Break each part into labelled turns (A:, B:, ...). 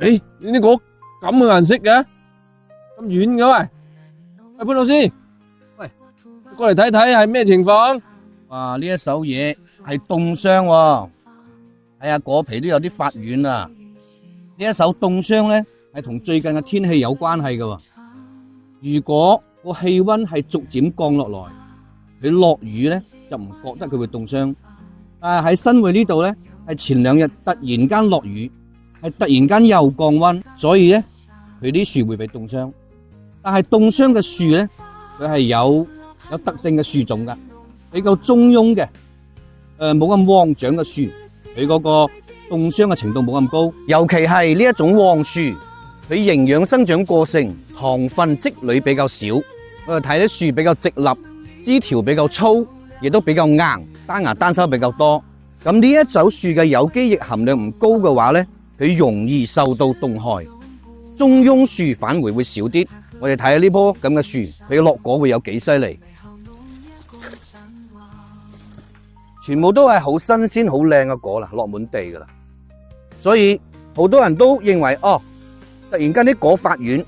A: 誒，呢啲果咁嘅顏色嘅，咁軟嘅喂，喂潘老師，喂，過嚟睇睇係咩情況？
B: 哇！呢一手嘢係凍傷喎，睇下果皮都有啲發軟啊！呢一手凍傷咧係同最近嘅天氣有關係嘅。如果個氣溫係逐漸降落來，佢落雨咧就唔覺得佢會凍傷。但係喺新會呢度咧，係前2日突然間落雨，係突然間又降溫，所以咧佢啲樹會被凍傷。但係凍傷嘅樹咧，佢係有特定嘅樹種噶。比較中庸嘅，冇咁旺長嘅樹，佢嗰個凍傷嘅程度冇咁高。尤其係呢一種黃樹，佢營養生長過程，糖分積累比較少。我哋睇啲樹比較直立，枝條比較粗，亦都比較硬，單芽單收比較多。咁呢一種樹嘅有機液含量唔高嘅話咧，佢容易受到凍害。中庸樹反而會少啲。我哋睇下呢棵咁嘅樹，佢落果會有幾犀利。全部都係好新鮮、好靚嘅果啦，落滿地噶啦，所以好多人都認為哦，突然間啲果發軟，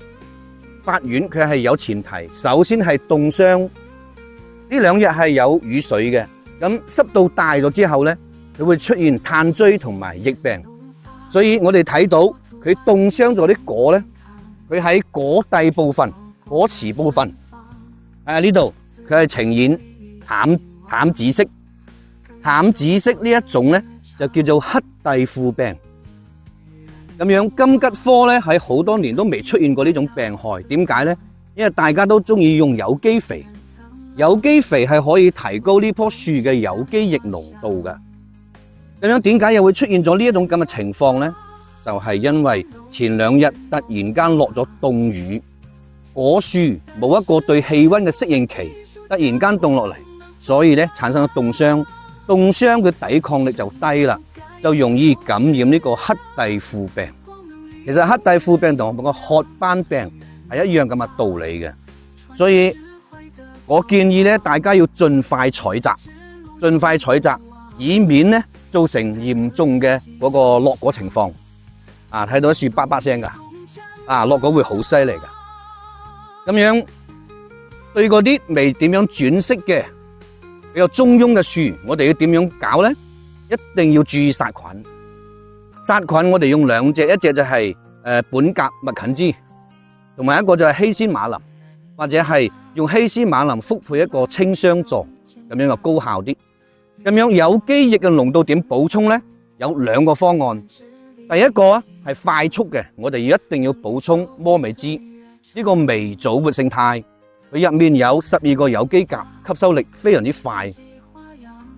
B: 佢係有前提。首先係凍傷，呢2日係有雨水嘅，咁濕度大咗之後咧，佢會出現炭疽同埋疫病。所以我哋睇到佢凍傷咗啲果咧，佢喺果蒂部分、果實部分，呢度佢係呈現淡紫色。淡紫色呢一種咧就叫做黑蒂腐病。咁樣金桔科咧喺好多年都未出現過呢種病害。點解咧？因為大家都中意用有機肥，有機肥係可以提高呢棵樹嘅有機液濃度嘅。咁樣點解又會出現咗呢一種咁嘅情況咧？就係因為前2日突然間落咗凍雨，果樹冇一個對氣溫嘅適應期，突然間凍落嚟，所以咧產生咗凍傷。凍傷嘅抵抗力就低啦，就容易感染呢個黑蒂腐病。其實黑蒂腐病同我哋個褐斑病係一樣咁嘅道理嘅，所以我建議咧，大家要盡快採摘，以免咧造成嚴重嘅嗰個落果情況。睇到啲樹叭叭聲噶，落果會好犀利噶。咁樣對嗰啲未點樣轉色嘅比較中庸嘅樹，我哋要點樣搞咧？一定要注意殺菌。殺菌我哋用2隻，一隻就係苯甲麥芹枝，同埋一個就係希斯馬林，或者係用希斯馬林複配一個清霜座，咁樣就高效啲。咁樣有機液嘅濃度點補充咧？有2個方案。第一個係快速嘅，我哋一定要補充摩美枝，呢個微藻活性肽。佢入面有12個有機鉀，吸收力非常之快。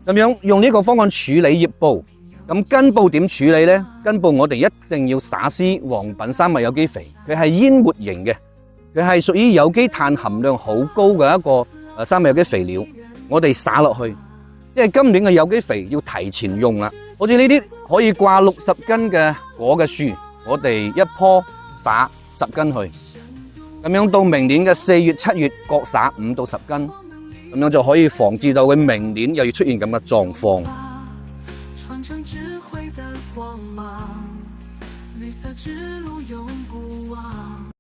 B: 咁樣用呢個方案處理葉部。咁根部點處理呢？根部我哋一定要撒施黃品3物有機肥，佢係淹沒型嘅，佢係屬於有機碳含量好高嘅一個3物有機肥料。我哋撒落去，即係今年嘅有機肥要提前用啦。好似呢啲可以掛60斤嘅果嘅樹，我哋一棵撒10斤去。咁樣到明年嘅4月、7月各撒5到10斤，咁樣就可以防止到佢明年又要出現咁嘅狀況。